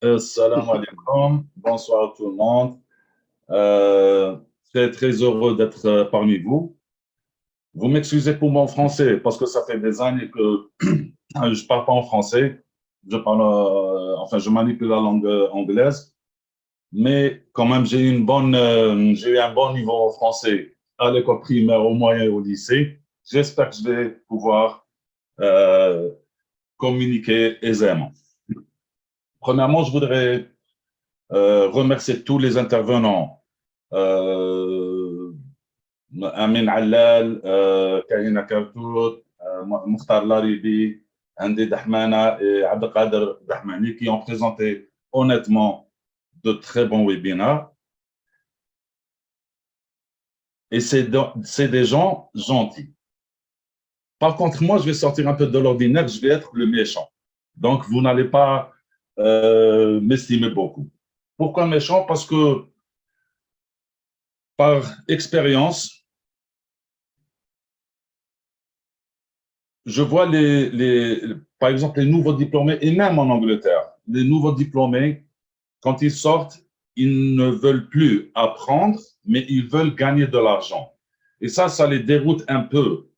Salam alaikum, bonsoir à tout le monde. Euh, Très, très heureux d'être parmi vous. Vous m'excusez pour mon français parce que ça fait des années que je ne parle pas en français. Enfin, je manipule la langue anglaise, mais quand même, j'ai eu un bon niveau en français à l'école primaire, au moyen et au lycée. J'espère que je vais pouvoir euh, communiquer aisément. Premièrement, je voudrais remercier tous les intervenants. Euh, Amin Allal, Kahina Kartout, Mokhtar Laribi, Andy Dahmana et Abdelkader Dahmani qui ont présenté honnêtement de très bons webinaires. Et c'est des gens gentils. Par contre, moi, je vais sortir un peu de l'ordinaire, je vais être le méchant. Donc, vous n'allez pas m'estimer beaucoup. Pourquoi méchant? Parce que par expérience, je vois par exemple, les nouveaux diplômés, et même en Angleterre, les nouveaux diplômés, quand ils sortent, ils ne veulent plus apprendre, mais ils veulent gagner de l'argent. Et ça les déroute un peu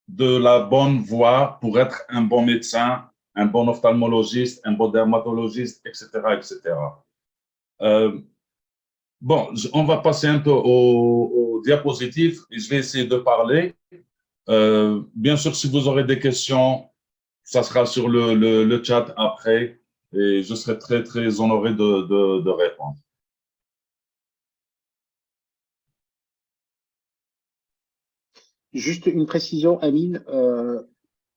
de la bonne voie pour être un bon médecin, un bon ophtalmologiste, un bon dermatologiste, etc., etc. Euh, bon, on va passer un peu aux diapositives et je vais essayer de parler. Bien sûr, si vous aurez des questions, ça sera sur le chat après et je serai très, très honoré de répondre. Juste une précision, Amine,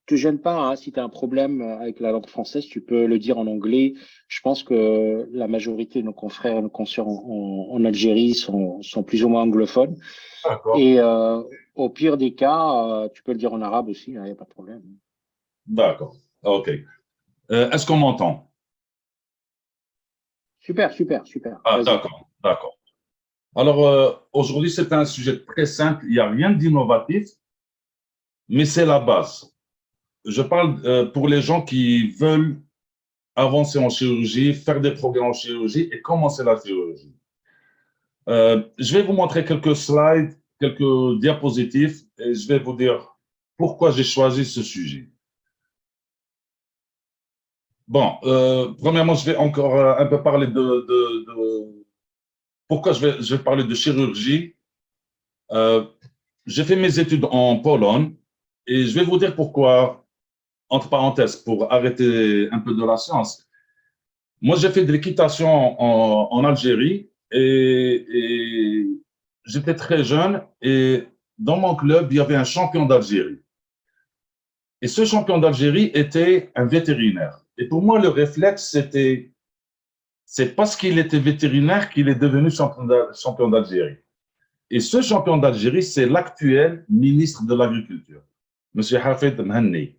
te gêne pas, hein, si tu as un problème avec la langue française, tu peux le dire en anglais. Je pense que la majorité de nos confrères et nos consoeurs en Algérie sont plus ou moins anglophones. D'accord, Et au pire des cas, tu peux le dire en arabe aussi, il n'y a pas de problème. d'accord, ok. Est-ce qu'on m'entend? Super, super, super. Ah, Vas-y. d'accord, d'accord. Alors, aujourd'hui, c'est un sujet très simple, il n'y a rien d'innovatif, mais c'est la base. Je parle pour les gens qui veulent avancer en chirurgie, faire des progrès en chirurgie et commencer la chirurgie. Je vais vous montrer quelques slides, quelques diapositives et je vais vous dire pourquoi j'ai choisi ce sujet. Bon, premièrement, je vais encore un peu parler pourquoi je vais parler de chirurgie. Euh, j'ai fait mes études en Pologne et je vais vous dire pourquoi, entre parenthèses, pour arrêter un peu de la science. Moi, j'ai fait de l'équitation en Algérie et j'étais très jeune et dans mon club, il y avait un champion d'Algérie. Et ce champion d'Algérie était un vétérinaire. Et pour moi, le réflexe, c'est parce qu'il était vétérinaire qu'il est devenu champion d'Algérie. Et ce champion d'Algérie, c'est l'actuel ministre de l'Agriculture, M. Hafid Mhanni.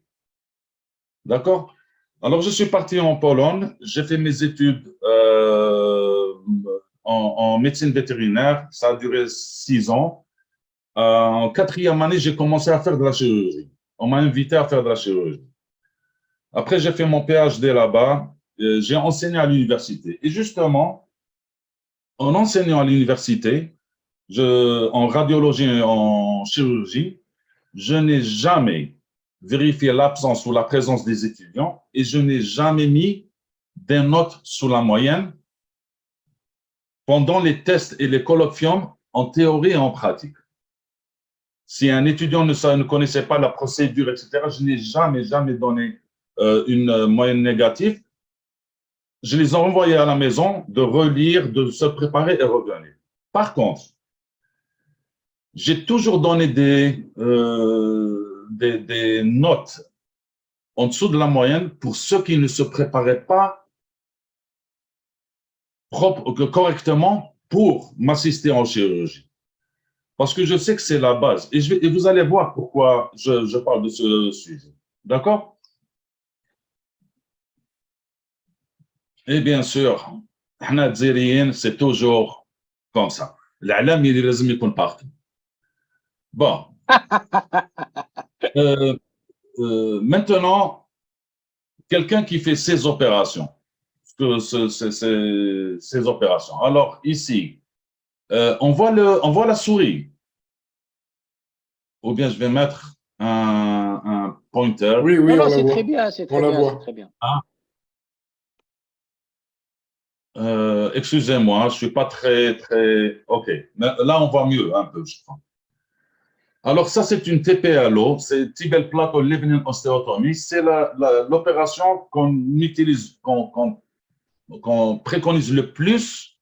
D'accord? Alors, je suis parti en Pologne, j'ai fait mes études en médecine vétérinaire, ça a duré 6 ans. En quatrième année, j'ai commencé à faire de la chirurgie. On m'a invité à faire de la chirurgie. Après, j'ai fait mon PhD là-bas, j'ai enseigné à l'université. Et justement, en enseignant à l'université, en radiologie et en chirurgie, je n'ai jamais vérifié l'absence ou la présence des étudiants et je n'ai jamais mis des notes sous la moyenne pendant les tests et les colloquiums en théorie et en pratique. Si un étudiant ne connaissait pas la procédure, etc., je n'ai jamais, jamais donné une moyenne négative. Je les ai envoyés à la maison de relire, de se préparer et revenir. Par contre, j'ai toujours donné des notes en dessous de la moyenne pour ceux qui ne se préparaient pas correctement pour m'assister en chirurgie. Parce que je sais que c'est la base. Et vous allez voir pourquoi je parle de ce sujet. D'accord? Et bien sûr, c'est toujours comme ça. الإعلام لازم يكون partout. Bon, maintenant, quelqu'un qui fait ses opérations, ces opérations. Alors, ici, on voit la souris. Ou bien je vais mettre un pointer. Oui, oui, Non, on non, la c'est voit. très bien, c'est On très la bien, c'est voit. très bien. Ah, excusez-moi, je ne suis pas très. OK. Mais là, on voit mieux un peu, je crois. Alors, ça, c'est une TPLO, c'est Tibel Plateau Levening Ostéotomie. C'est l'opération qu'on utilise, qu'on préconise le plus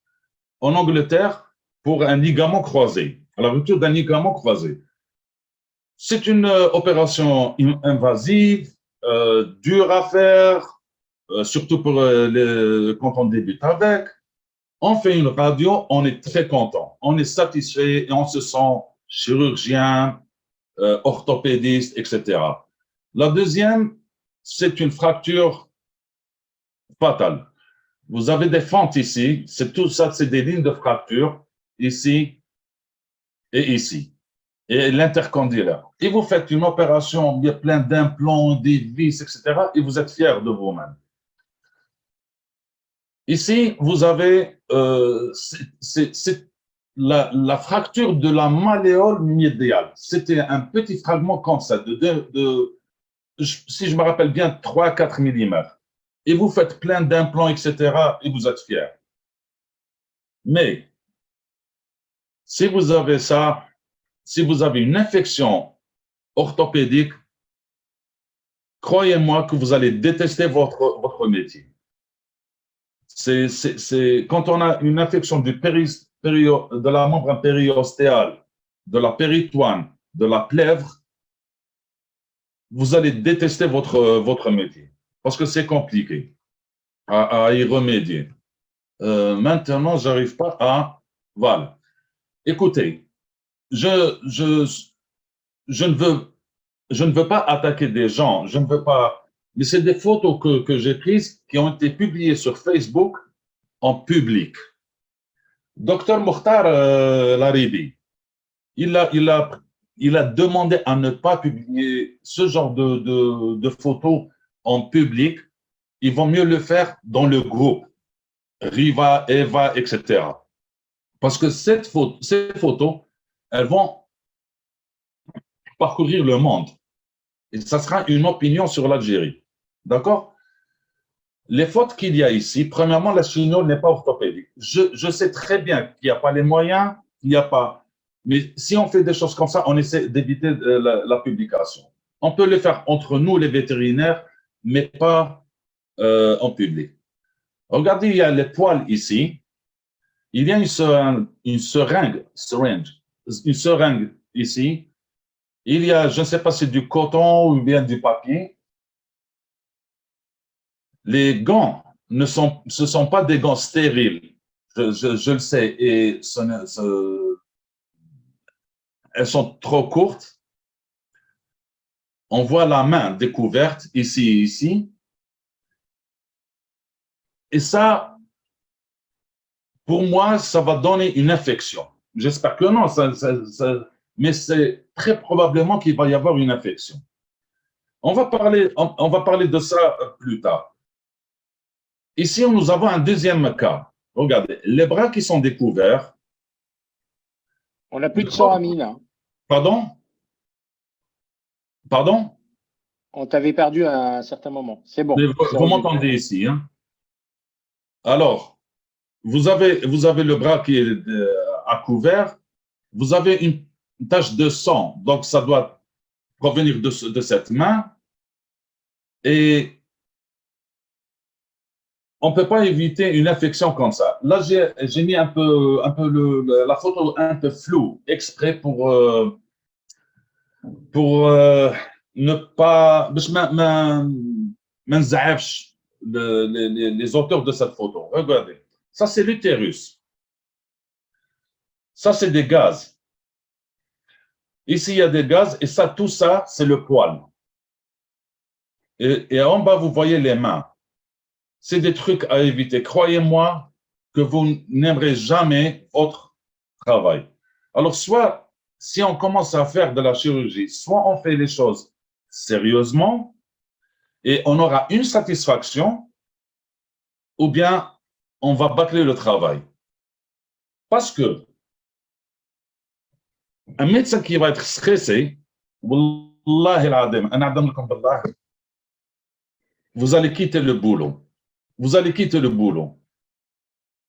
en Angleterre pour un ligament croisé, à la rupture d'un ligament croisé. C'est une opération invasive, dure à faire, surtout pour quand on débute avec. On fait une radio, on est très content, on est satisfait et on se sent chirurgien, orthopédiste, etc. La deuxième, c'est une fracture fatale. Vous avez des fentes ici, c'est tout ça, c'est des lignes de fracture, ici et ici, et l'intercondylaire. Et vous faites une opération, il y a plein d'implants, des vis, etc., et vous êtes fier de vous-même. Ici, vous avez la fracture de la malléole médiale. C'était un petit fragment comme ça, si je me rappelle bien, 3-4 mm. Et vous faites plein d'implants, etc., et vous êtes fier. Mais si vous avez ça, si vous avez une infection orthopédique, croyez-moi que vous allez détester votre métier. Quand on a une infection de la membrane périostéale, de la péritoine, de la plèvre, vous allez détester votre métier parce que c'est compliqué à y remédier. Maintenant, je n'arrive pas à… Voilà. Écoutez, je ne veux pas attaquer des gens, je ne veux pas… Mais c'est des photos que j'ai prises qui ont été publiées sur Facebook en public. Docteur Mokhtar Laribi, il a demandé à ne pas publier ce genre de photos en public. Il vaut mieux le faire dans le groupe, Riva, Eva, etc. Parce que ces photos, elles vont parcourir le monde. Et ça sera une opinion sur l'Algérie. D'accord? Les fautes qu'il y a ici, premièrement, la chigno n'est pas orthopédique. Je sais très bien qu'il n'y a pas les moyens, qu'il n'y a pas… Mais si on fait des choses comme ça, on essaie d'éviter la publication. On peut le faire entre nous, les vétérinaires, mais pas en public. Regardez, il y a les poils ici. Il y a une seringue ici. Il y a, je ne sais pas si c'est du coton ou bien du papier. Les gants ce sont pas des gants stériles. Je le sais. Et elles sont trop courtes. On voit la main découverte ici et ici. Et ça, pour moi, ça va donner une infection. J'espère que non, mais c'est très probablement qu'il va y avoir une infection. On va parler de ça plus tard. Ici, nous avons un deuxième cas. Regardez, les bras qui sont découverts. On n'a plus de sang, Amine. Hein. Pardon? Pardon? On t'avait perdu à un certain moment. C'est bon. Vous m'entendez ici. Hein? Alors, vous avez le bras qui est à couvert. Vous avez une tache de sang. Donc, ça doit provenir de cette main. Et on ne peut pas éviter une infection comme ça. Là, j'ai mis un peu la photo un peu floue, exprès pour ne pas… les auteurs de cette photo. Regardez. Ça, c'est l'utérus. Ça, c'est des gaz. Ici, il y a des gaz et ça, tout ça, c'est le poil. Et en bas, vous voyez les mains. C'est des trucs à éviter. Croyez-moi que vous n'aimerez jamais votre travail. Alors, soit, si on commence à faire de la chirurgie, soit on fait les choses sérieusement et on aura une satisfaction, ou bien on va bâcler le travail. Parce que un médecin qui va être stressé, Wallahi al-Adim, vous allez quitter le boulot. Vous allez quitter le boulot.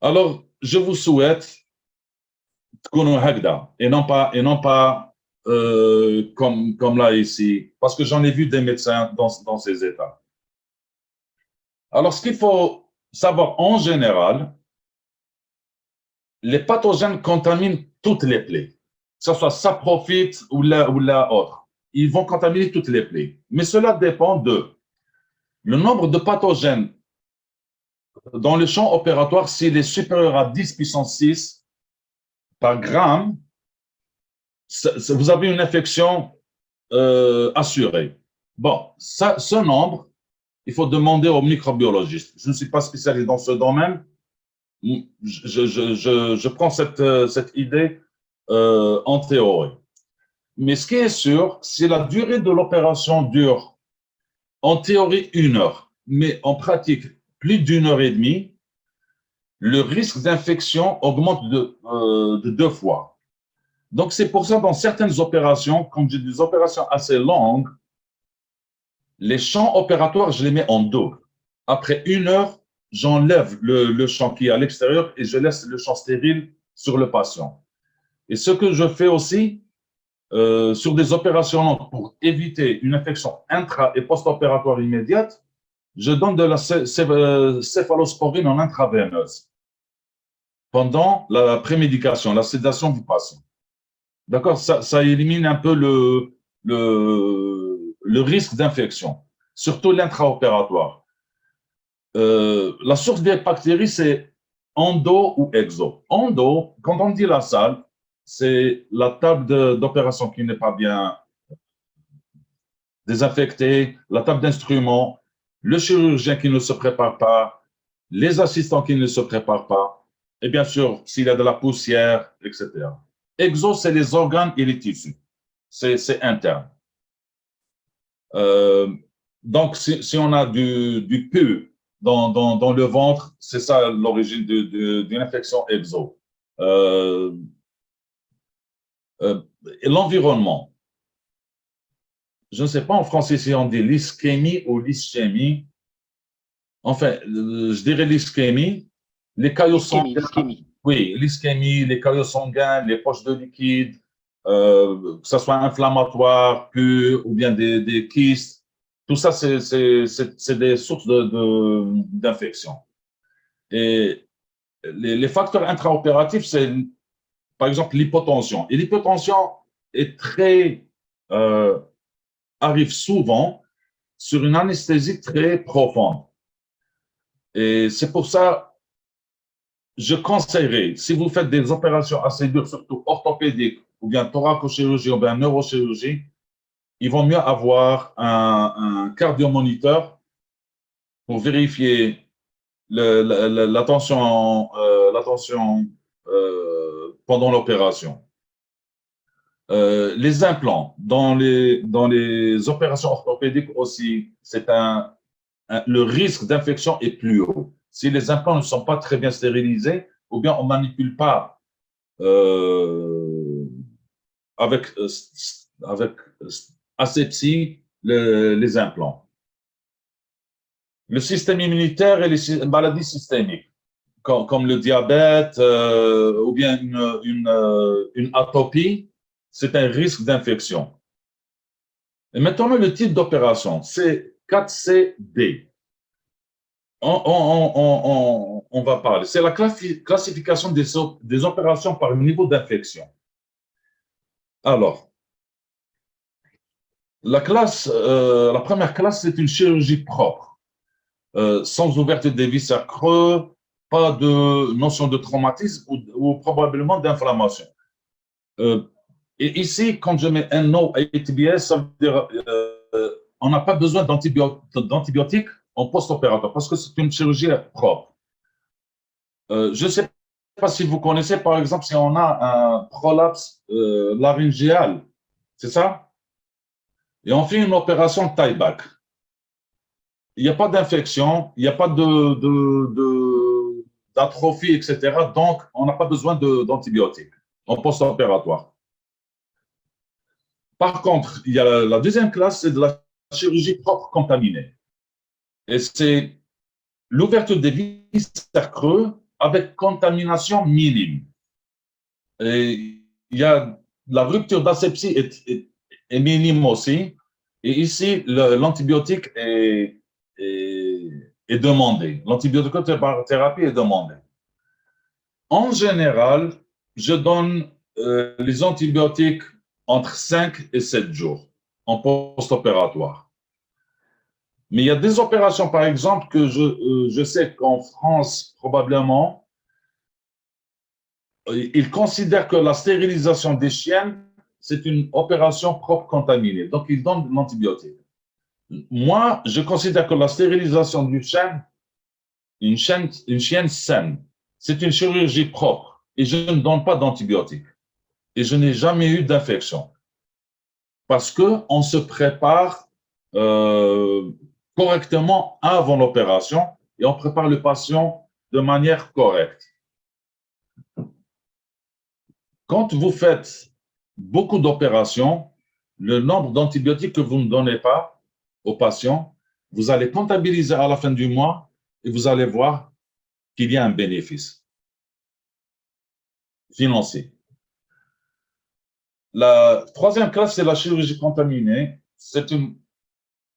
Alors, je vous souhaite et non pas comme là ici, parce que j'en ai vu des médecins dans ces états. Alors, ce qu'il faut savoir en général, les pathogènes contaminent toutes les plaies, que ce soit saprophyte ou la autre. Ils vont contaminer toutes les plaies. Mais cela dépend de le nombre de pathogènes dans le champ opératoire. S'il est supérieur à 10 puissance 6 par gramme, vous avez une infection assurée. Bon, ce nombre, il faut demander au microbiologiste. Je ne suis pas spécialiste dans ce domaine. Je prends cette idée en théorie. Mais ce qui est sûr, si la durée de l'opération dure en théorie 1 heure, mais en pratique plus d'1 heure et demie, le risque d'infection augmente de 2 fois. Donc, c'est pour ça, dans certaines opérations, comme j'ai des opérations assez longues, les champs opératoires, je les mets en double. Après 1 heure, j'enlève le champ qui est à l'extérieur et je laisse le champ stérile sur le patient. Et ce que je fais aussi, sur des opérations longues pour éviter une infection intra- et post-opératoire immédiate, je donne de la céphalosporine en intraveineuse pendant la prémédication, la sédation du patient. D'accord, ça élimine un peu le risque d'infection, surtout l'intraopératoire. La source des bactéries, c'est endo ou exo. Endo, quand on dit la salle, c'est la table d'opération qui n'est pas bien désinfectée, la table d'instruments, le chirurgien qui ne se prépare pas, les assistants qui ne se préparent pas, et bien sûr, s'il y a de la poussière, etc. Exo, c'est les organes et les tissus. C'est interne. Donc, si on a du pu dans le ventre, c'est ça l'origine d'une infection exo. Et l'environnement. Je ne sais pas en français si on dit l'ischémie ou l'ischémie. Enfin, je dirais l'ischémie. Les caillots sanguins. Oui, l'ischémie, les caillots sanguins, les poches de liquide, que ce soit inflammatoire, pur ou bien des kystes. Tout ça, c'est des sources d'infection. Et les facteurs intraopératifs, c'est par exemple l'hypotension. Et l'hypotension est arrive souvent sur une anesthésie très profonde. Et c'est pour ça, je conseillerais, si vous faites des opérations assez dures, surtout orthopédiques, ou bien thoracochirurgie, ou bien neurochirurgie, il vaut mieux avoir un cardiomoniteur pour vérifier la tension pendant l'opération. Les implants, dans les opérations orthopédiques aussi, le risque d'infection est plus haut. Si les implants ne sont pas très bien stérilisés, ou bien on ne manipule pas avec asepsie les implants. Le système immunitaire et les maladies systémiques, comme le diabète ou bien une atopie, c'est un risque d'infection. Et maintenant, le type d'opération, c'est 4CD. On va parler. C'est la classification des opérations par niveau d'infection. Alors, la première classe, c'est une chirurgie propre, sans ouverture des viscères creux, pas de notion de traumatisme ou probablement d'inflammation. Et ici, quand je mets un no ATBS, ça veut dire on n'a pas besoin d'antibiotiques en post-opératoire parce que c'est une chirurgie propre. Je ne sais pas si vous connaissez, par exemple, si on a un prolapse laryngéal, c'est ça? Et on fait une opération tie-back. il n'y a pas d'infection, il n'y a pas d'atrophie, etc. Donc, on n'a pas besoin d'antibiotiques en post-opératoire. Par contre, il y a la deuxième classe, c'est de la chirurgie propre contaminée. Et c'est l'ouverture des viscères creux avec contamination minime. Et il y a la rupture d'asepsie est minime aussi. Et ici, l'antibiotique est demandé. L'antibioticothérapie est demandée. En général, je donne les antibiotiques entre 5 et 7 jours en post-opératoire. Mais il y a des opérations, par exemple, que je sais qu'en France, probablement, ils considèrent que la stérilisation des chiennes, c'est une opération propre contaminée. Donc, ils donnent l'antibiotique. Moi, je considère que la stérilisation du chien, une chienne saine, c'est une chirurgie propre et je ne donne pas d'antibiotiques. Et je n'ai jamais eu d'infection. Parce qu'on se prépare correctement avant l'opération et on prépare le patient de manière correcte. Quand vous faites beaucoup d'opérations, le nombre d'antibiotiques que vous ne donnez pas aux patients, vous allez comptabiliser à la fin du mois et vous allez voir qu'il y a un bénéfice financier. La troisième classe, c'est la chirurgie contaminée. C'est une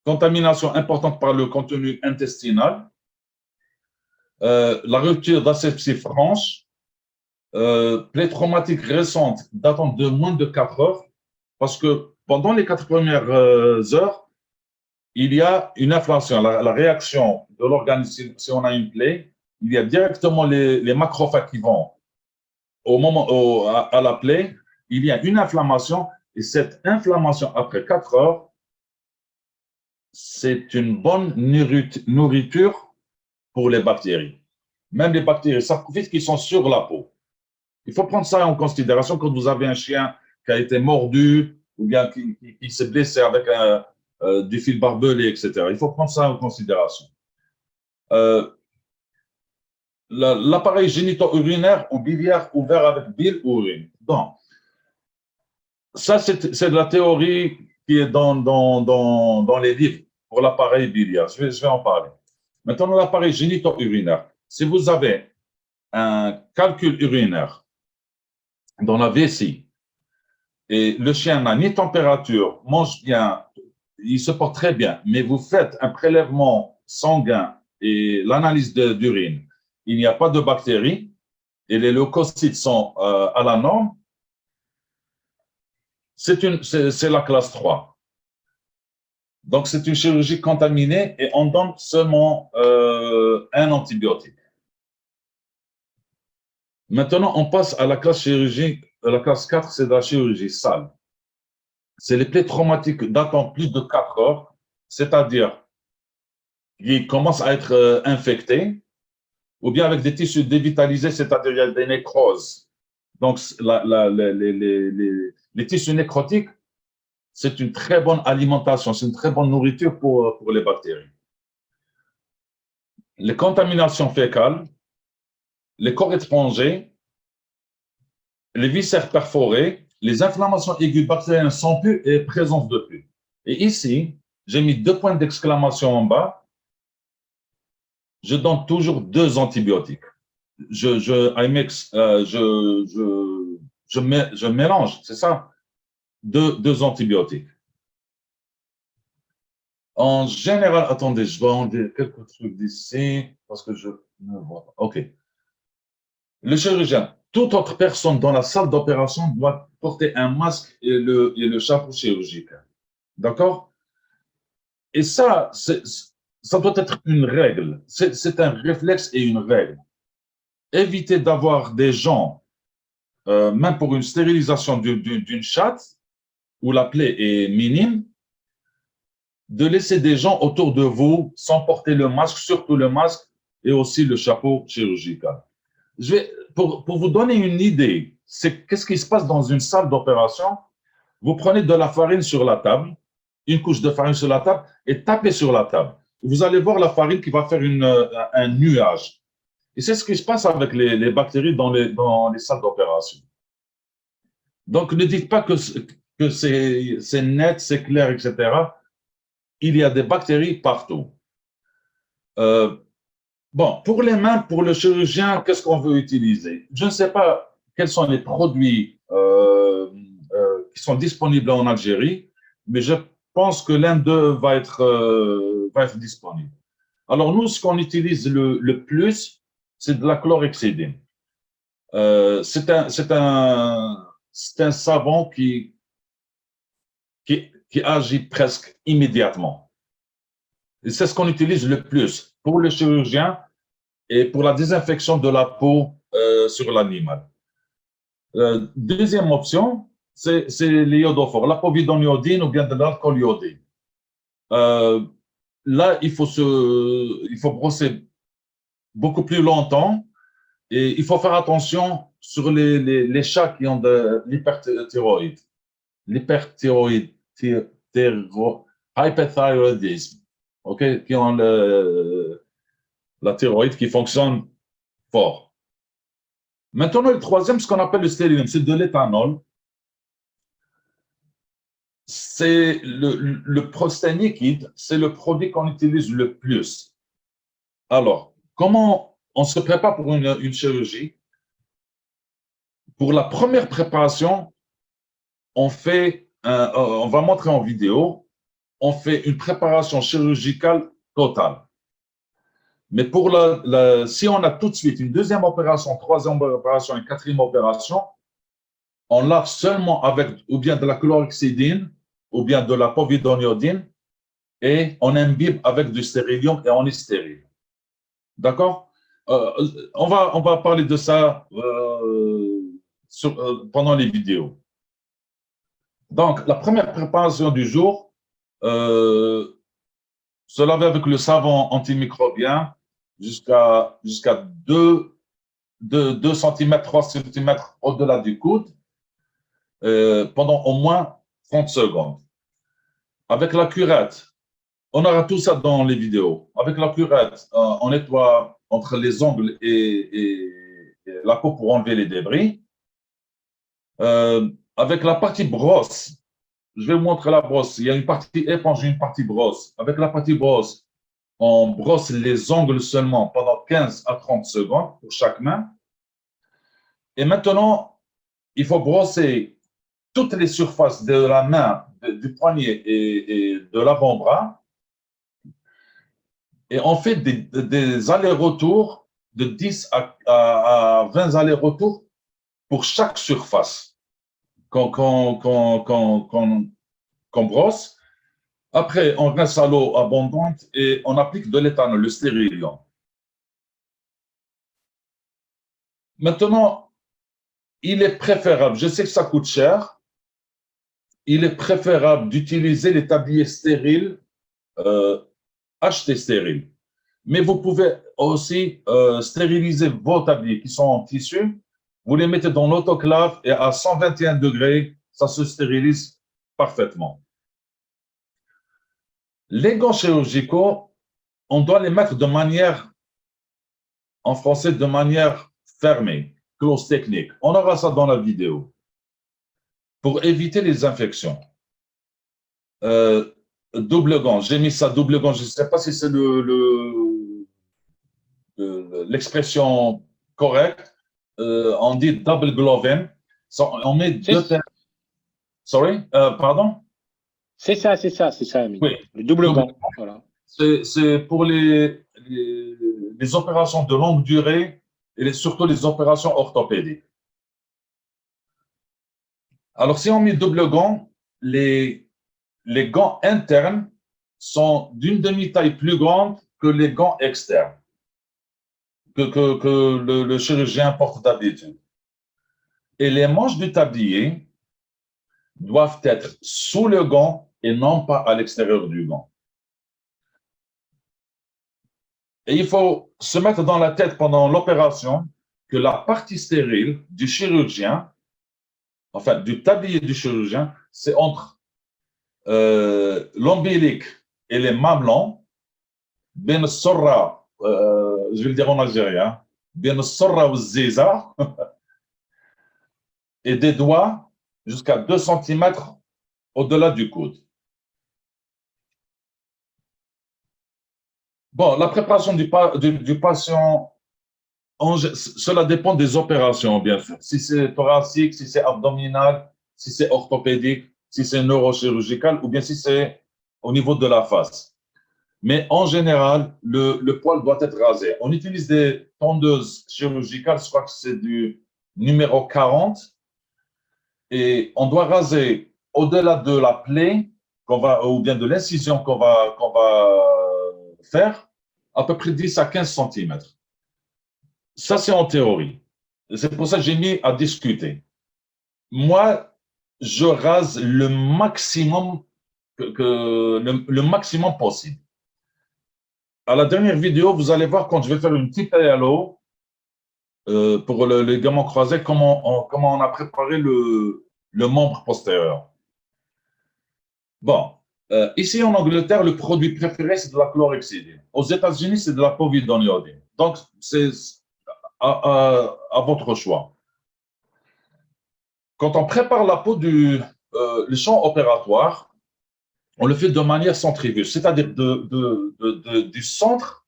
contamination importante par le contenu intestinal, la rupture d'asepsie franche, plaie traumatique récente datant de moins de 4 heures, parce que pendant les 4 premières heures, il y a une inflammation, la réaction de l'organisme, si on a une plaie, il y a directement les macrophages qui vont à la plaie, il y a une inflammation, et cette inflammation, après 4 heures, c'est une bonne nourriture pour les bactéries. Même les bactéries saprophytes qui sont sur la peau. Il faut prendre ça en considération quand vous avez un chien qui a été mordu ou bien qui s'est blessé avec du fil barbelé, etc. Il faut prendre ça en considération. L'appareil génito-urinaire ou biliaire ouvert avec bile ou urine. Donc, ça, c'est de la théorie qui est dans les livres pour l'appareil biliaire. Je vais en parler. Maintenant, l'appareil génito-urinaire. Si vous avez un calcul urinaire dans la vessie et le chien n'a ni température, mange bien, il se porte très bien, mais vous faites un prélèvement sanguin et l'analyse d'urine, il n'y a pas de bactéries et les leucocytes sont à la norme, c'est la classe 3. Donc, c'est une chirurgie contaminée et on donne seulement un antibiotique. Maintenant, on passe à la classe chirurgie. La classe 4, c'est de la chirurgie sale. C'est les plaies traumatiques datant plus de 4 heures, c'est-à-dire qui commencent à être infectés, ou bien avec des tissus dévitalisés, c'est-à-dire il y a des nécroses. Donc, les tissus nécrotiques, c'est une très bonne alimentation, c'est une très bonne nourriture pour les bactéries. Les contaminations fécales, les corps étrangers, les viscères perforés, les inflammations aiguës bactériennes sans pus et présence de pus. Et ici, j'ai mis 2 points d'exclamation en bas. Je donne toujours 2 antibiotiques. Je mélange, c'est ça, 2 antibiotiques. En général, attendez, je vais enlever quelques trucs d'ici parce que je ne vois pas. OK. Le chirurgien, toute autre personne dans la salle d'opération doit porter un masque et le chapeau chirurgical. D'accord? Et ça doit être une règle. C'est un réflexe et une règle. Éviter d'avoir des gens, même pour une stérilisation d'une chatte, où la plaie est minime, de laisser des gens autour de vous sans porter le masque, surtout le masque et aussi le chapeau chirurgical. Pour vous donner une idée, c'est qu'est-ce qui se passe dans une salle d'opération. Vous prenez de la farine sur la table, une couche de farine sur la table et tapez sur la table. vous allez voir la farine qui va faire un nuage. Et c'est ce qui se passe avec les bactéries dans les salles d'opération. Donc, ne dites pas que c'est net, c'est clair, etc. Il y a des bactéries partout. Bon, pour les mains, pour le chirurgien, qu'est-ce qu'on veut utiliser? Je ne sais pas quels sont les produits qui sont disponibles en Algérie, mais je pense que l'un d'eux va être disponible. Alors, nous, ce qu'on utilise le plus, c'est de la chlorhexidine. C'est un savon qui agit presque immédiatement. Et c'est ce qu'on utilise le plus pour le chirurgien et pour la désinfection de la peau sur l'animal. Deuxième option, c'est l'iodophore, la povidone iodine ou bien de l'alcool iodé. Là, il faut brosser beaucoup plus longtemps et il faut faire attention sur les chats qui ont de l'hyperthyroïde. Hyperthyroidisme, ok, qui ont la thyroïde qui fonctionne fort. Maintenant, le troisième, ce qu'on appelle le stérilium, c'est de l'éthanol. C'est le prosthène liquide, c'est le produit qu'on utilise le plus. Alors, comment on se prépare pour une chirurgie? Pour la première préparation, on va montrer en vidéo, on fait une préparation chirurgicale totale. Mais si on a tout de suite une deuxième opération, troisième opération et quatrième opération, on lave seulement avec ou bien de la chlorhexidine ou bien de la povidone iodine et on imbibe avec du stérilium et on est stérile. D'accord? On va parler de ça pendant les vidéos. Donc, la première préparation du jour, se laver avec le savon antimicrobien jusqu'à 2 cm, 3 cm au-delà du coude pendant au moins 30 secondes. Avec la curette, on aura tout ça dans les vidéos. Avec la curette, on nettoie entre les ongles et la peau pour enlever les débris. Avec la partie brosse, je vais vous montrer la brosse. Il y a une partie éponge et une partie brosse. Avec la partie brosse, on brosse les ongles seulement pendant 15 à 30 secondes pour chaque main. Et maintenant, il faut brosser toutes les surfaces de la main, du poignet et de l'avant-bras. Et on fait des allers-retours de 10 à 20 allers-retours pour chaque surface qu'on brosse. Après, on rince à l'eau abondante et on applique de l'éthanol, le stérilium. Maintenant, il est préférable, je sais que ça coûte cher, il est préférable d'utiliser les tabliers stériles, achetés stériles. Mais vous pouvez aussi stériliser vos tabliers qui sont en tissu. Vous les mettez dans l'autoclave et à 121 degrés, ça se stérilise parfaitement. Les gants chirurgicaux, on doit les mettre de manière, en français, de manière fermée, close technique. On aura ça dans la vidéo. Pour éviter les infections. Double gant, j'ai mis ça double gant, je ne sais pas si c'est l'expression correcte. On dit double gloving. On met deux têtes. Sorry, pardon? C'est ça, Amine. Oui. Le double gant. Voilà. C'est pour les opérations de longue durée et surtout les opérations orthopédiques. Alors, si on met double gant, les gants internes sont d'une demi-taille plus grande que les gants externes que le chirurgien porte d'habitude. Et les manches du tablier doivent être sous le gant et non pas à l'extérieur du gant. Et il faut se mettre dans la tête pendant l'opération que la partie stérile du chirurgien, enfin du tablier du chirurgien, c'est entre l'ombilic et les mamelons, بين السرة, je vais le dire en algérien, بين السرة والزيزة, et des doigts jusqu'à 2 cm au-delà du coude. Bon, la préparation du patient, cela dépend des opérations, bien sûr. Si c'est thoracique, si c'est abdominal, si c'est orthopédique, si c'est neurochirurgical, ou bien si c'est au niveau de la face. Mais en général, le poil doit être rasé. On utilise des tondeuses chirurgicales, je crois que c'est du numéro 40, et on doit raser au-delà de la plaie ou bien de l'incision qu'on va faire, à peu près 10 à 15 cm. Ça, c'est en théorie. C'est pour ça que j'ai mis à discuter. Moi, je rase le maximum, le maximum possible. À la dernière vidéo, vous allez voir quand je vais faire une petite halo pour le ligament croisé, comment on a préparé le membre postérieur. Bon, ici en Angleterre, le produit préféré, c'est de la chlorhexidine. Aux États-Unis, c'est de la povidone iodine. Donc, c'est à votre choix. Quand on prépare la peau le champ opératoire, on le fait de manière centrifuge, c'est-à-dire du centre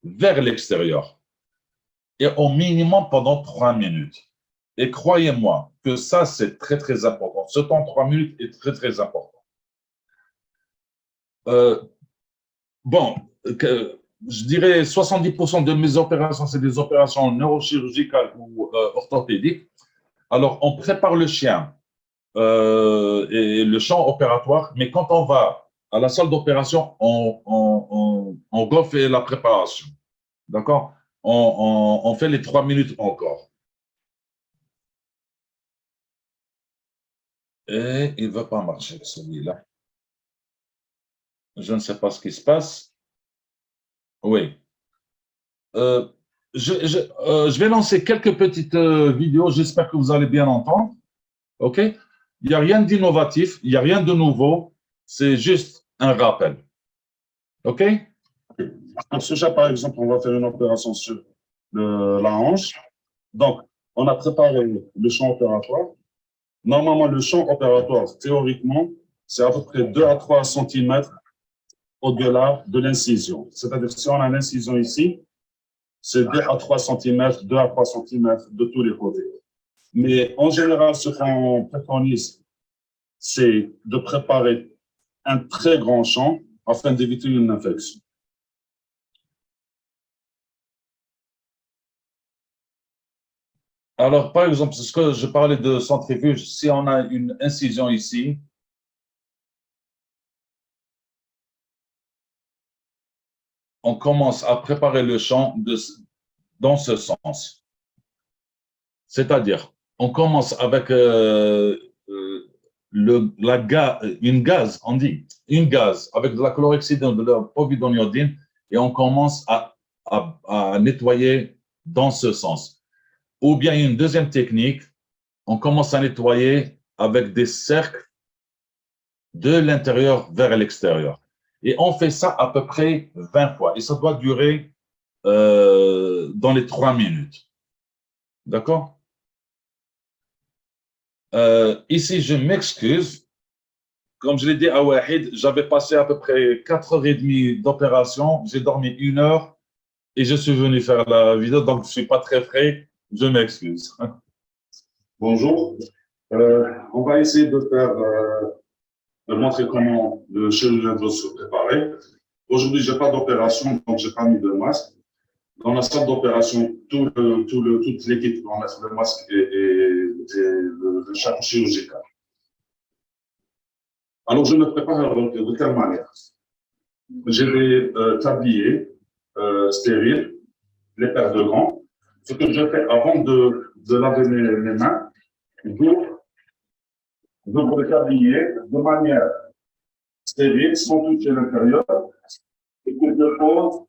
vers l'extérieur. Et au minimum pendant 3 minutes. Et croyez-moi que ça, c'est très, très important. Ce temps, 3 minutes, est très, très important. Bon, je dirais 70% de mes opérations, c'est des opérations neurochirurgicales ou orthopédiques. Alors, on prépare le chien et le champ opératoire, mais quand on va à la salle d'opération, on refait la préparation. D'accord? On fait les 3 minutes encore. Et il ne va pas marcher, celui-là. Je ne sais pas ce qui se passe. Oui. Je vais lancer quelques petites vidéos. J'espère que vous allez bien entendre. OK? Il n'y a rien d'innovatif, il n'y a rien de nouveau. C'est juste un rappel. OK? Pour ce cas, par exemple, on va faire une opération sur la hanche. Donc, on a préparé le champ opératoire. Normalement, le champ opératoire, théoriquement, c'est à peu près 2 à 3 cm au-delà de l'incision. C'est-à-dire, si on a l'incision ici, c'est 2 à 3 cm, 2 à 3 cm de tous les côtés. Mais en général, ce qu'on préconise, c'est de préparer un très grand champ afin d'éviter une infection. Alors, par exemple, c'est ce que je parlais de centrifuge. Si on a une incision ici, on commence à préparer le champ dans ce sens. C'est-à-dire, on commence avec une gaz, on dit, une gaz avec de la chlorhexidine, de la povidone iodine, et on commence à nettoyer dans ce sens. Ou bien une deuxième technique, on commence à nettoyer avec des cercles de l'intérieur vers l'extérieur. Et on fait ça à peu près 20 fois. Et ça doit durer dans les 3 minutes. D'accord? Ici, je m'excuse. Comme je l'ai dit à Wahid, j'avais passé à peu près 4h30 d'opération. J'ai dormi 1 heure et je suis venu faire la vidéo. Donc, je ne suis pas très frais. Je m'excuse. Bonjour. On va essayer de montrer comment le chirurgien doit se préparer. Aujourd'hui, je n'ai pas d'opération, donc je n'ai pas mis de masque. Dans la salle d'opération, toute l'équipe doit mettre le masque et le chapeau chirurgical. Alors, je me prépare de quelle manière? J'ai des tabliers stériles, les paires de gants. Ce que je fais avant de laver mes mains, j'ouvre le tablier de manière stérile, sans toucher l'intérieur, et que je pose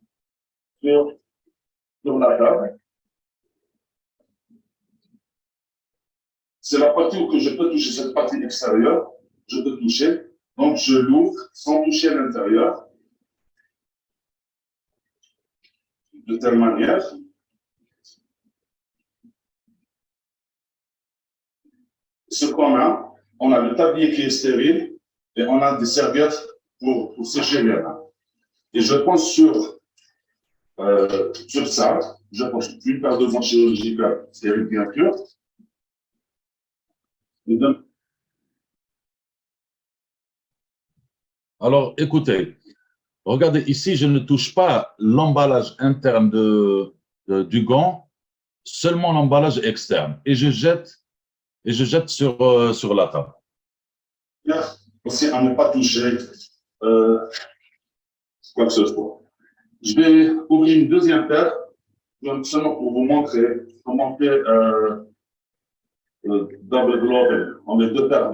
sur la table. C'est la partie où je peux toucher, cette partie extérieure, je peux toucher. Donc, je l'ouvre sans toucher l'intérieur. de telle manière. Ce qu'on on a le tablier qui est stérile et on a des serviettes pour sécher les mains. Et je pense sur ça, je pense une paire de gants chirurgicales stérile bien sûr. Alors, écoutez, regardez ici, je ne touche pas l'emballage interne du gant, seulement l'emballage externe. Et je jette sur la table. Aussi à ne pas toucher quoi que ce soit. Je vais ouvrir une deuxième paire, seulement pour vous montrer comment faire double glove. On met deux paires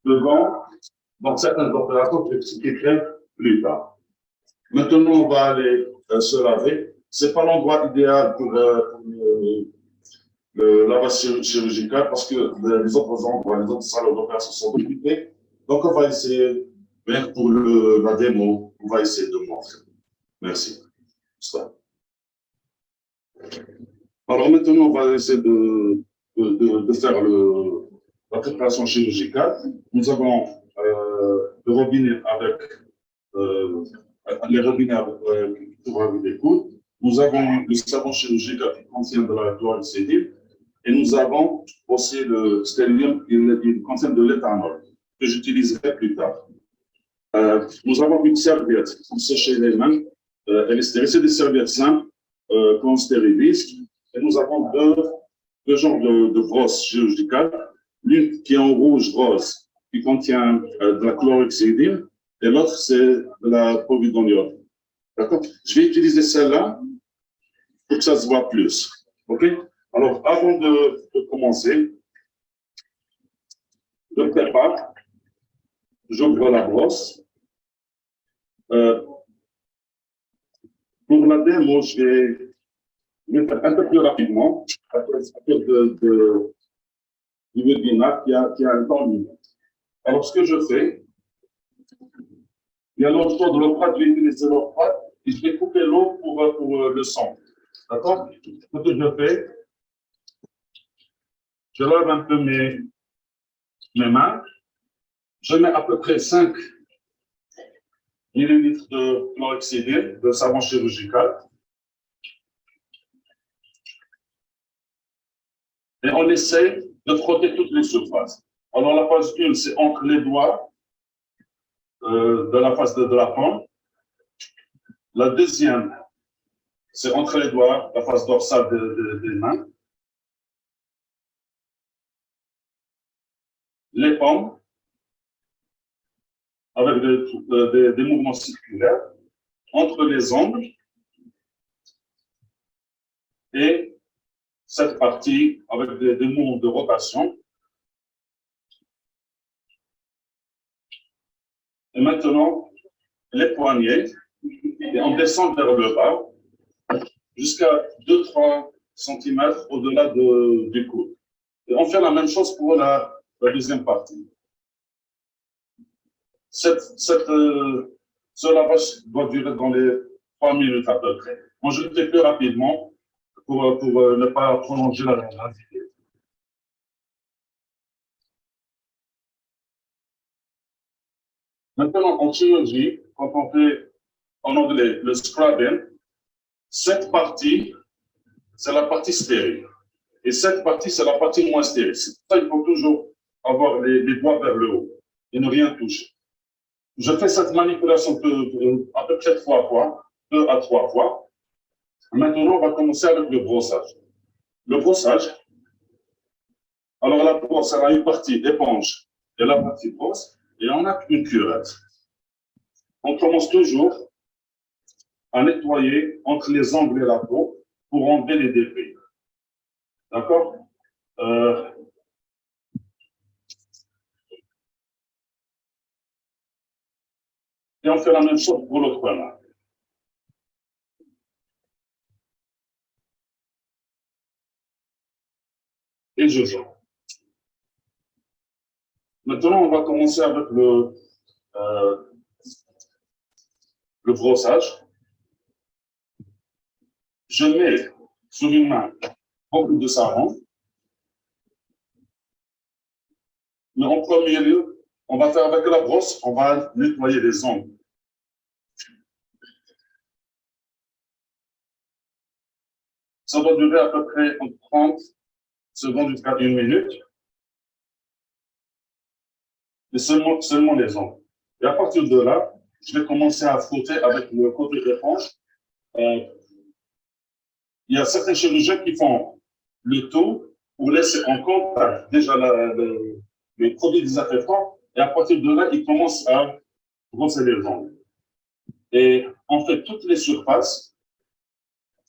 de gants. Donc, certains opérateurs, je vais expliquer plus tard. Maintenant, on va aller se laver. Ce n'est pas l'endroit idéal pour le lavage chirurgical parce que les autres endroits, les autres salles d'opération sont occupées. Donc, on va essayer, même pour la démo, on va essayer de montrer. Merci. Stop. Alors, maintenant, on va essayer de faire la préparation chirurgicale. Nous avons le robinet avec les robinets avec des coudes. Nous avons le savon chirurgical qui contient de la chlorhexidine. Et nous avons aussi le stérium, il contient de l'éthanol, que j'utiliserai plus tard. Nous avons une serviette pour sécher les mains. Elle est stérile. C'est des serviettes simples qu'on stérilise. Et nous avons deux genres de brosses chirurgicales. L'une qui est en rouge-rose, qui contient de la chlorhexidine, et l'autre, c'est de la povidoniole. D'accord? Je vais utiliser celle-là pour que ça se voit plus. OK? Alors, avant de commencer, je prépare, j'ouvre la brosse. Pour la démo, je vais faire un peu plus rapidement, à cause du webinaire qui a un temps limite. Alors, ce que je fais, il y a l'eau chaude de l'eau froide, je vais utiliser l'eau froide et je vais couper l'eau pour le sang. D'accord? Ce que je fais, je lave un peu mes mains. Je mets à peu près 5 millilitres de chlorhexidine, de savon chirurgical. Et on essaie de frotter toutes les surfaces. Alors, la phase 1, c'est entre les doigts de la face de la paume. La deuxième, c'est entre les doigts, la face dorsale des mains. Les paumes, avec des mouvements circulaires, entre les ongles et cette partie avec des mouvements de rotation. Et maintenant, les poignets, et on descend vers le bas jusqu'à 2-3 cm au-delà du coude. Et on fait la même chose pour la deuxième partie. Ce lavage doit durer dans les 3 minutes à peu près. Moi, je le fais plus rapidement pour ne pas prolonger la vidéo. Maintenant, en chirurgie, quand on fait en anglais le scrubbing, cette partie, c'est la partie stérile. Et cette partie, c'est la partie moins stérile. C'est pour ça qu'il faut toujours avoir les doigts vers le haut et ne rien toucher. Je fais cette manipulation à peu près 3 fois, 2 à 3 fois. Maintenant, on va commencer avec le brossage. Le brossage, alors la brosse, elle a une partie éponge et la partie brosse, et on a une curette. On commence toujours à nettoyer entre les ongles et la peau pour enlever les débris. D'accord? Et on fait la même chose pour l'autre main. Et je joue. Maintenant, on va commencer avec le brossage. Je mets sur une main beaucoup de savon. Mais en premier lieu, on va faire avec la brosse, on va nettoyer les ongles. Ça va durer à peu près 30 secondes jusqu'à 1 minute. Et seulement les ongles. Et à partir de là, je vais commencer à frotter avec le côté éponge. Il y a certains chirurgiens qui font le tout pour laisser en contact déjà les produits désinfectants. Et à partir de là, ils commencent à brosser les ongles. Et on fait toutes les surfaces.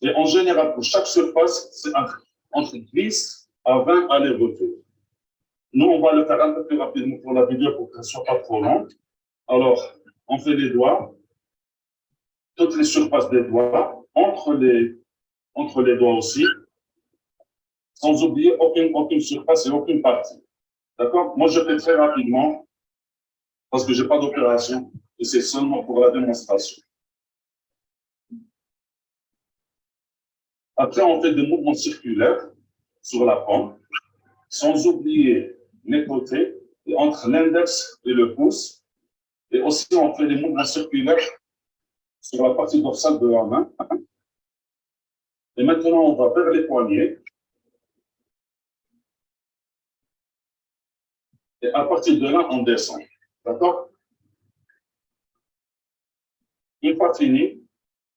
Et en général, pour chaque surface, c'est entre 10 à 20 allers-retours. Nous, on va le faire un peu plus rapidement pour la vidéo pour qu'elle ne soit pas trop longue. Alors, on fait les doigts, toutes les surfaces des doigts, entre les doigts aussi, sans oublier aucune surface et aucune partie. D'accord? Moi, je fais très rapidement parce que je n'ai pas d'opération et c'est seulement pour la démonstration. Après, on fait des mouvements circulaires sur la paume, sans oublier les côtés, et entre l'index et le pouce. Et aussi, on fait des mouvements circulaires sur la partie dorsale de la main. Et maintenant, on va vers les poignets. Et à partir de là, on descend. D'accord? Une fois fini,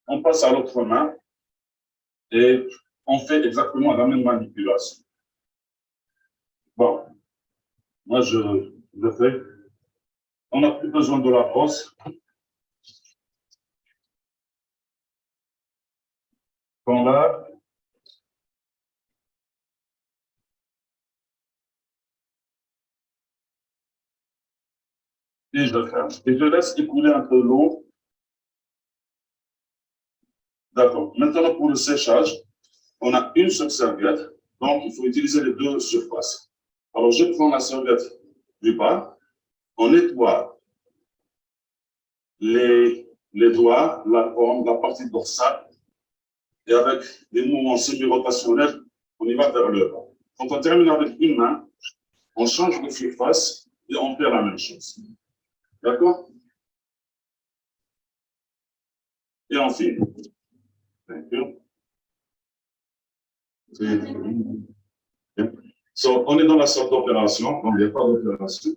on passe à l'autre main et on fait exactement la même manipulation. Bon, moi, je le fais. On n'a plus besoin de la brosse. On lave. Et je ferme. Et je laisse écouler un peu l'eau. D'accord. Maintenant, pour le séchage, on a une seule serviette. Donc, il faut utiliser les deux surfaces. Alors, je prends la serviette du bas. On nettoie les doigts, la paume, la partie dorsale. Et avec des mouvements semi-rotationnels, on y va vers le bas. Quand on termine avec une main, on change de surface et on fait la même chose. D'accord? Et on finit. Thank you. So, on est dans la salle d'opération, donc il n'y a pas d'opération.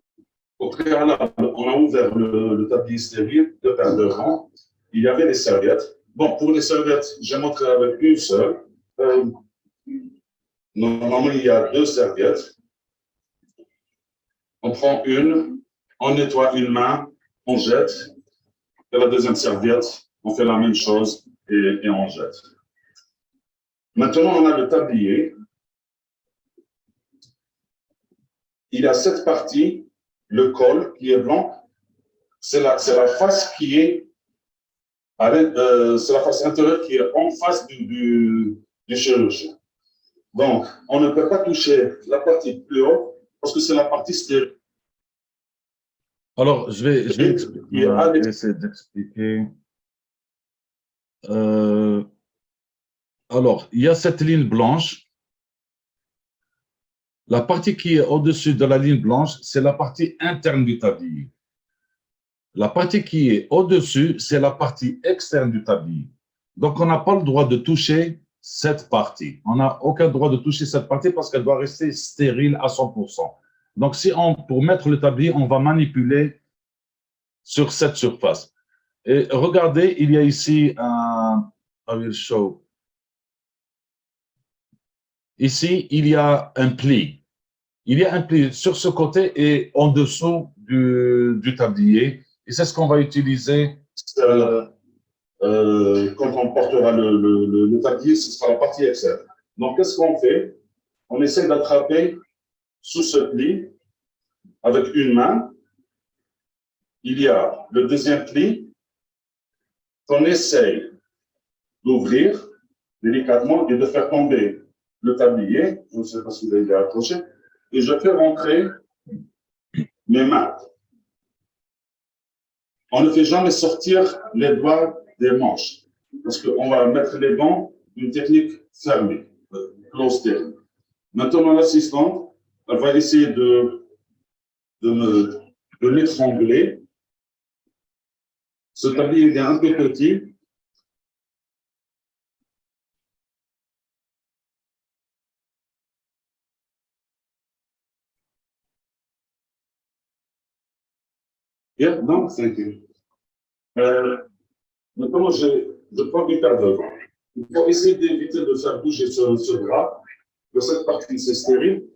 Au préalable, on a ouvert le tablier stérile de paire de rang. Il y avait les serviettes. Bon, pour les serviettes, j'ai montré avec une seule. Normalement, il y a deux serviettes. On prend une, on nettoie une main, on jette. Et la deuxième serviette, on fait la même chose et on jette. Maintenant, on a le tablier. Il y a cette partie, le col qui est blanc, c'est la face qui est, c'est la face intérieure qui est en face du chirurgien. Donc, on ne peut pas toucher la partie plus haute parce que c'est la partie stérile. Alors, je vais essayer d'expliquer. Alors, il y a cette ligne blanche. La partie qui est au-dessus de la ligne blanche, c'est la partie interne du tablier. La partie qui est au-dessus, c'est la partie externe du tablier. Donc, on n'a pas le droit de toucher cette partie. On n'a aucun droit de toucher cette partie parce qu'elle doit rester stérile à 100%. Donc, pour mettre le tablier, on va manipuler sur cette surface. Et regardez, il y a ici un... I will show. Ici, il y a un pli. Il y a un pli sur ce côté et en dessous du tablier. Et c'est ce qu'on va utiliser quand on portera le tablier, ce sera la partie externe. Donc, qu'est-ce qu'on fait? On essaie d'attraper sous ce pli avec une main. Il y a le deuxième pli qu'on essaye d'ouvrir délicatement et de faire tomber le tablier. Je ne sais pas si vous l'avez accroché. Et je fais rentrer mes mains. on ne fait jamais sortir les doigts des manches. Parce qu'on va mettre les gants d'une technique fermée, close technique. Maintenant, l'assistante, elle va essayer de m'étrangler. Ce tablier il est un peu petit. Yeah, non, thank you. Maintenant, je prends du paire de gants. Il faut essayer d'éviter de faire bouger ce drap, de cette partie, c'est stérile,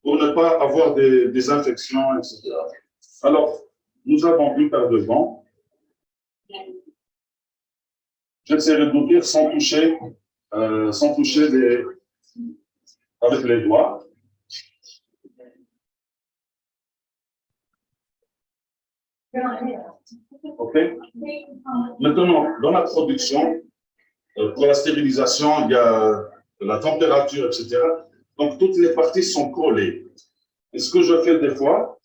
pour ne pas avoir des infections, etc. Alors, nous avons une paire de gants. J'essaierai d'ouvrir sans toucher avec les doigts. OK. Maintenant, dans la production, pour la stérilisation, il y a la température, etc. Donc, toutes les parties sont collées. Et ce que je fais des fois,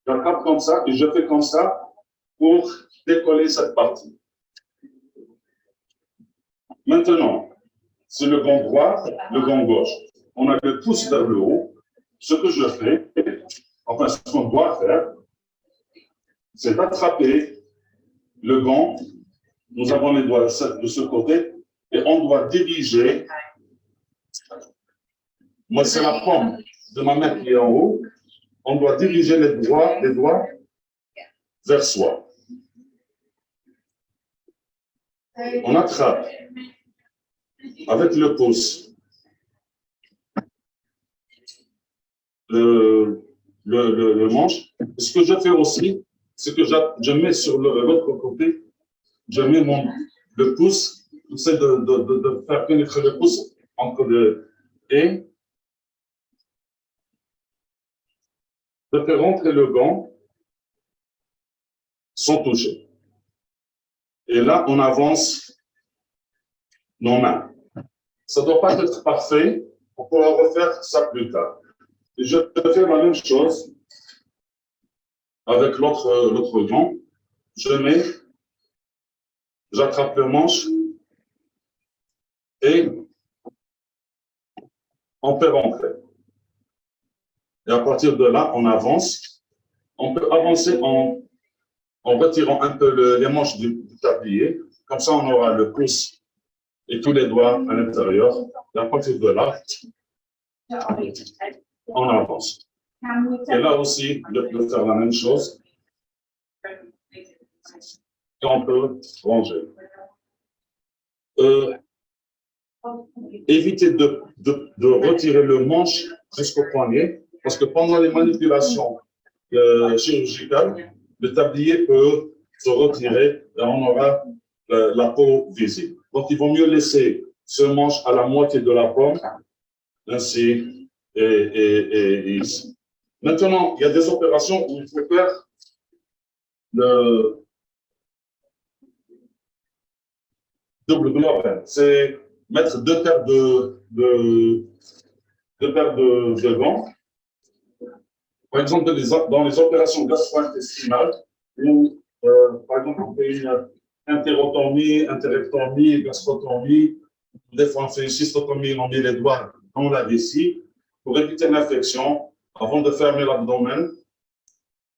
j'attrape comme ça et je fais comme ça pour décoller cette partie. Maintenant, c'est le gant droit, le gant gauche. On a le pouce vers le haut. Ce que je fais, enfin, ce qu'on doit faire, c'est attraper le gant. Nous avons les doigts de ce côté et on doit diriger. Moi, c'est la paume de ma main qui est en haut. On doit diriger les doigts vers soi. On attrape avec le pouce le manche. Ce que je fais aussi, c'est que je mets sur l'autre côté, je mets le pouce, j'essaie de faire pénétrer le pouce entre et de faire rentrer le gant sans toucher. Et là, on avance nos mains. Ça ne doit pas être parfait, on pourra refaire ça plus tard. Et je vais faire la même chose avec l'autre gant. J'attrape le manche et on fait rentrer. Et à partir de là, on avance. On peut avancer en retirant un peu les manches du tablier. Comme ça, on aura le pouce et tous les doigts à l'intérieur. Et à partir de là, on avance. Et là aussi, je peux faire la même chose. Et on peut ranger. Évitez de retirer le manche jusqu'au poignet, parce que pendant les manipulations chirurgicales, le tablier peut se retirer et on aura la peau visible. Donc, il vaut mieux laisser ce manche à la moitié de la paume, ainsi et ici. Maintenant, il y a des opérations où il faut faire le double glove. C'est mettre deux paires de gants. Par exemple, dans les opérations gastro-intestinales, où, par exemple, on fait une entérectomie, gastrotomie, des fois on fait une cystotomie, on met les doigts dans la vessie. Pour éviter l'infection, avant de fermer l'abdomen,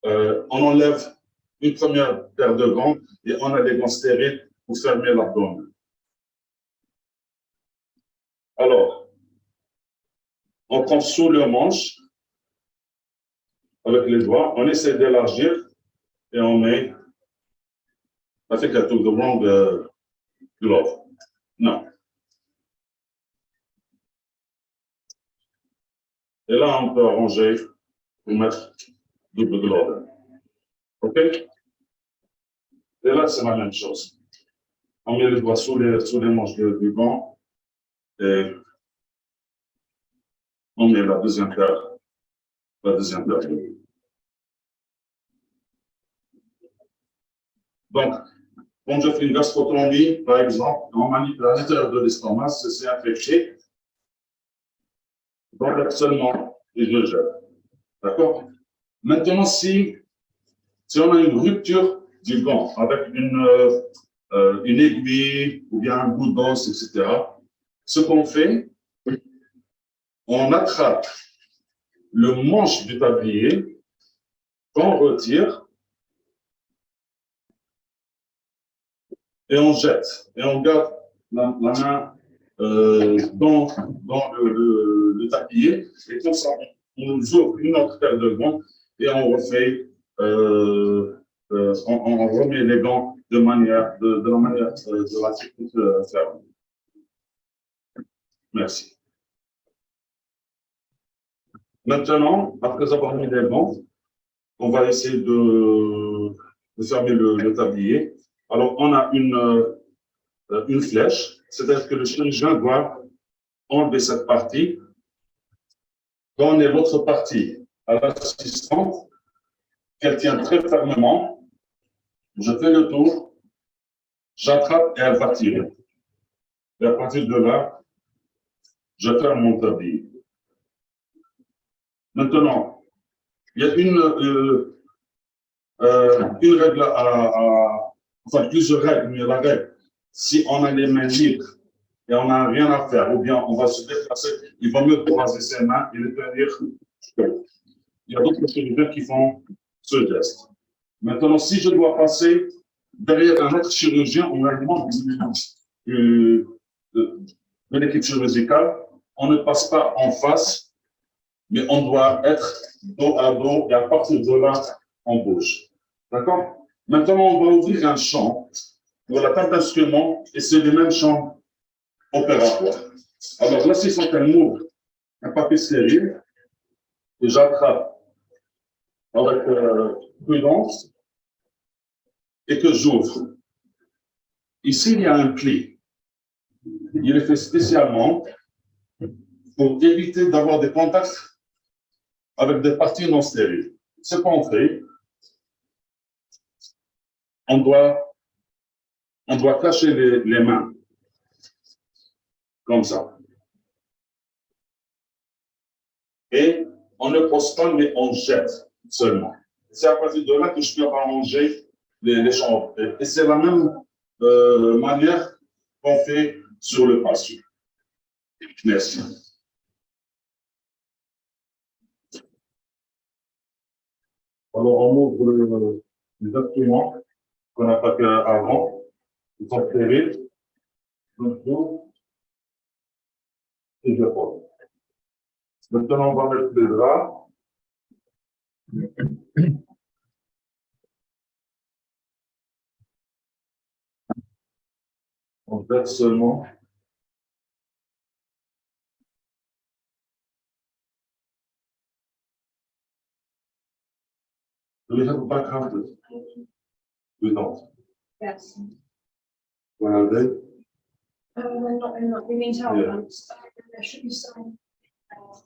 on enlève une première paire de gants et on a des gants stériles pour fermer l'abdomen. Alors, on prend sous le manche avec les doigts, on essaie d'élargir et on met avec la tour de long glove. Non. Et là, on peut arranger pour mettre double glove. OK? Et là, c'est la même chose. On met les doigts sous les manches du gant et on met la deuxième paire. Donc, quand je fais une gastrotomie, par exemple, on manipule à l'intérieur de l'estomac, c'est infecté. Donc, seulement, et je gère. D'accord? Maintenant, si Si on a une rupture du gant avec une aiguille ou bien un bout d'os, etc., ce qu'on fait, on attrape le manche du tablier, qu'on retire et on jette. Et on garde la main dans le tablier. Et comme ça, on ouvre une autre paire de gants et on refait, on remet les gants de la manière de la technique ferme. Merci. Maintenant, après avoir mis les gants, on va essayer de fermer le tablier. Alors, on a une flèche, c'est-à-dire que le chirurgien doit enlever cette partie, donner l'autre partie à l'assistante, qu'elle tient très fermement. Je fais le tour, j'attrape et elle va tirer. Et à partir de là, je ferme mon tablier. Maintenant, il y a une règle enfin plusieurs règles, mais la règle, si on a les mains libres et on n'a rien à faire, ou bien on va se déplacer, il vaut mieux croiser ses mains et les tenir. Il y a d'autres chirurgiens qui font ce geste. Maintenant, si je dois passer derrière un autre chirurgien, on a demande de l'équipe chirurgicale, on ne passe pas en face, mais on doit être dos à dos et à partir de là, on bouge. D'accord? Maintenant, on va ouvrir un champ pour la table d'instrument et c'est le même champ opératoire. Alors, l'assistant, elle m'ouvre un papier stérile que j'attrape avec prudence et que j'ouvre. Ici, il y a un pli. Il est fait spécialement pour éviter d'avoir des contacts avec des parties non stériles. Ce qu'on fait, on doit cacher les mains, comme ça. Et on ne pose pas, mais on jette seulement. C'est à partir de là que je peux arranger les champs. Et c'est la même manière qu'on fait sur le patient. Merci. Alors, on ouvre les instruments qu'on n'a pas fait avant. Ils sont serrés. Donc, j'ouvre et je pose. Maintenant, on va mettre les draps. On jette seulement. Do we have a background? We don't. Yes. Where are they? We're not in that. We need help. Yeah. There should be some. Oh.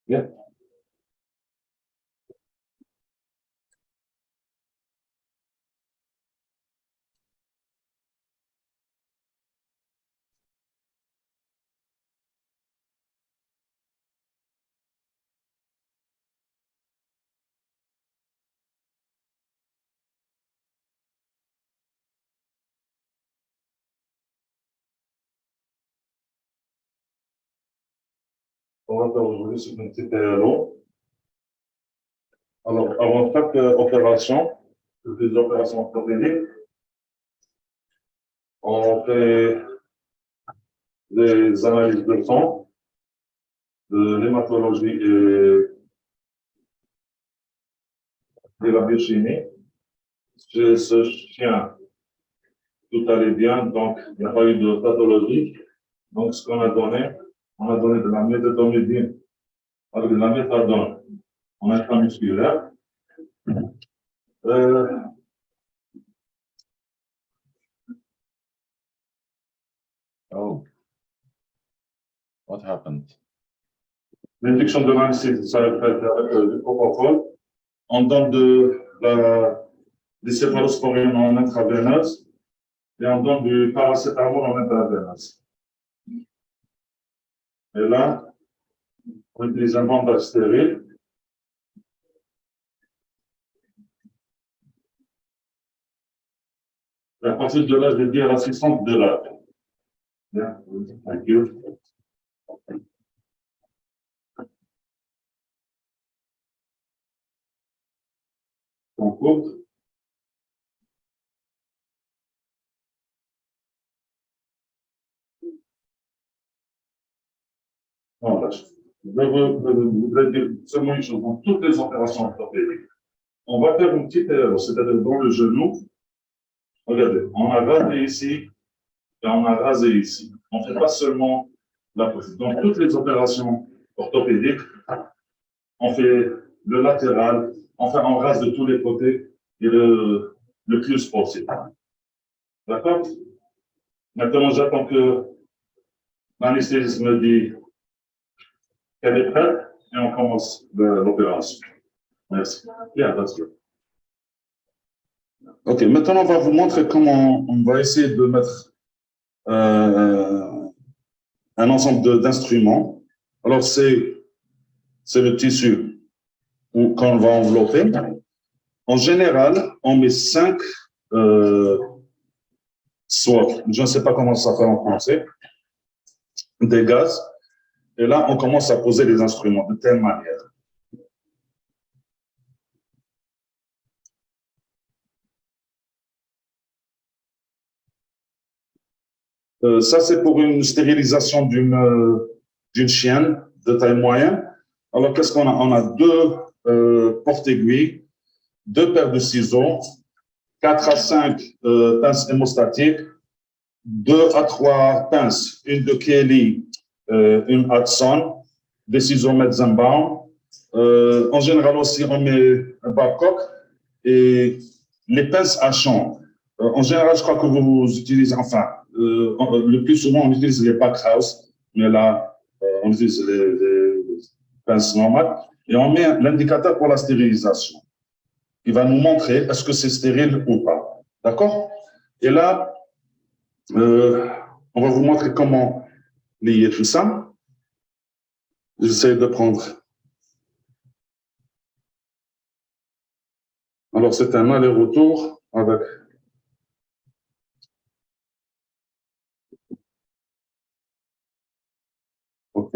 Yeah. On va faire aujourd'hui sur une petite long. Alors, avant chaque opération, des opérations orthopédiques, on fait des analyses de sang, de l'hématologie et la biochimie. Chez ce chien, tout allait bien, donc il n'y a pas eu de pathologie. Donc, ce qu'on a donné, on a donné de la méthadomédine avec de la méthadone en intramusculaire. Oh, what happened? L'induction de l'anesthésie, ça va être avec du propofol. On donne des céphalosporines en intraveineuse et on donne du paracétamol en intraveineuse. Et là, on utilise un bandage stérile. Et à partir de là, je vais dire à l'assistante de là. Bien, thank you. On coupe. Voilà. Je voudrais dire seulement une chose. Dans toutes les opérations orthopédiques, on va faire une petite erreur, c'est-à-dire dans le genou. Regardez, on a rasé ici et on a rasé ici. On ne fait pas seulement la position. Dans toutes les opérations orthopédiques, on fait le latéral, enfin on rase de tous les côtés et le plus possible. D'accord? Maintenant, j'attends que l'anesthésiste me dit qu'elle est prête et on commence l'opération. Merci. Yeah, that's good. Ok, maintenant on va vous montrer comment on va essayer de mettre un ensemble d'instruments. Alors c'est le tissu qu'on va envelopper. En général, on met 5 swabs, je ne sais pas comment ça s'appelle en français, des gaz. Et là, on commence à poser les instruments de telle manière. Ça, c'est pour une stérilisation d'une chienne de taille moyenne. Alors, qu'est-ce qu'on a? On a 2 porte-aiguilles, 2 paires de ciseaux, 4 à 5 pinces hémostatiques, 2 à 3 pinces, une de Kelly, une Hudson, des ciseaux Metzenbaum. En général aussi, on met un Babcock et les pinces à champ. En général, je crois que vous utilisez, enfin, le plus souvent, on utilise les Backhouse, mais là, on utilise les pinces normales. Et on met l'indicateur pour la stérilisation. Il va nous montrer est-ce que c'est stérile ou pas. D'accord? Et là, on va vous montrer comment lier tout ça. J'essaie de prendre. Alors, c'est un aller-retour avec. OK.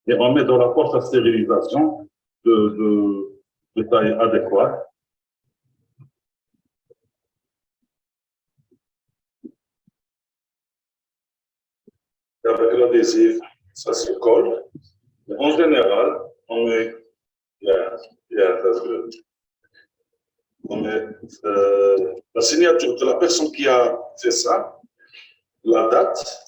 Et on met dans la porte à stérilisation de taille adéquate. Et avec l'adhésif, ça se colle. En général, on met, that's good. On met la signature de la personne qui a fait ça, la date,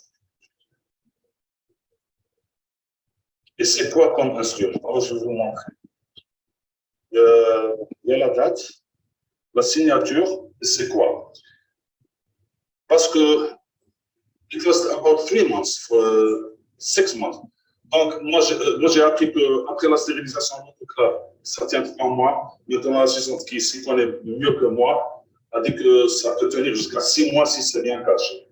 et c'est quoi comme instrument? Alors, je vais vous montrer. Il y a la date, la signature, et c'est quoi? Parce que it was about 3 months, 6 months. Donc, moi, j'ai appris qu'après la stérilisation, en tout cas, ça tient 3 mois. Maintenant, l'assistante qui s'y connaît mieux que moi a dit que ça peut tenir jusqu'à 6 mois si c'est bien caché.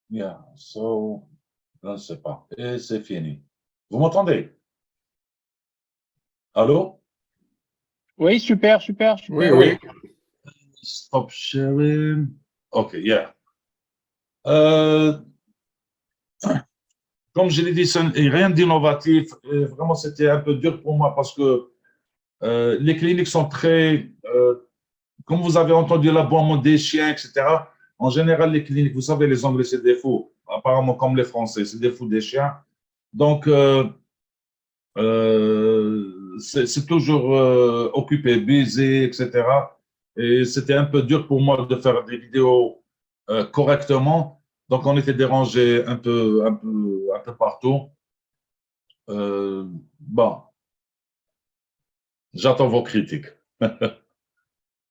Yeah, so, je ne sais pas. Et c'est fini. Vous m'entendez? Allô? Oui, super, super, super. Oui, oui. Stop sharing. OK, yeah. Comme je l'ai dit, ce n'est rien d'innovatif. Vraiment, c'était un peu dur pour moi parce que les cliniques sont très, comme vous avez entendu, l'aboiement des chiens, etc. En général, les cliniques, vous savez, les Anglais, c'est des fous. Apparemment, comme les Français, c'est des fous des chiens. Donc, c'est toujours occupé, busy, etc. Et c'était un peu dur pour moi de faire des vidéos correctement. Donc, on était dérangés un peu partout. Bon, j'attends vos critiques.